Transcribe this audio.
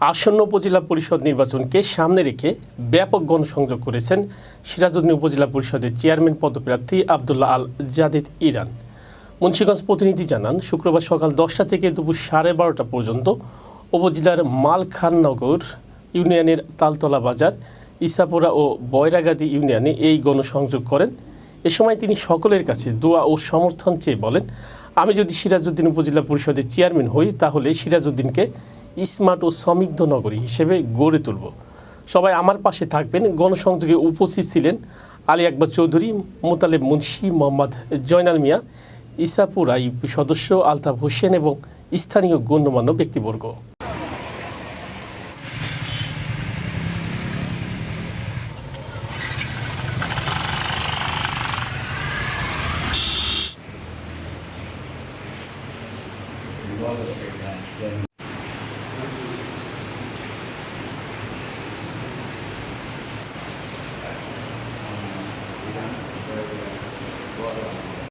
আসন্ন উপজেলা পরিষদ নির্বাচনকে সামনে রেখে ব্যাপক গণসংযোগ করেছেন সিরাজউদ্দিন উপজেলা পরিষদের চেয়ারম্যান পদপ্রার্থী আব্দুল্লাহ আল জাদিদ ইরান। মুন্সিগঞ্জ প্রতিনিধি জানান, শুক্রবার সকাল 10টা থেকে দুপুর 12:30 পর্যন্ত উপজেলার মালখাননগর ইউনিয়নের তালতলা বাজার, ইসাপুরা ও বয়রাগাদি ইউনিয়নে এই গণসংযোগ করেন। এ সময় তিনি সকলের কাছে দোয়া ও সমর্থন চেয়ে বলেন, আমি যদি সিরাজউদ্দিন উপজেলা পরিষদের চেয়ারম্যান হই তাহলে সিরাজউদ্দিনকে স্মার্ট ও সমৃদ্ধ নগরী হিসেবে গড়ে তুলব। সবাই আমার পাশে থাকবেন। গণসংযোগে উপস্থিত ছিলেন আলী আকবর চৌধুরী, মোতালেব মুন্সি, মোহাম্মদ জয়নাল মিয়া, ইসাপুরা ইউপি সদস্য আলতাফ হোসেন এবং স্থানীয় গণ্যমান্য ব্যক্তিবর্গ।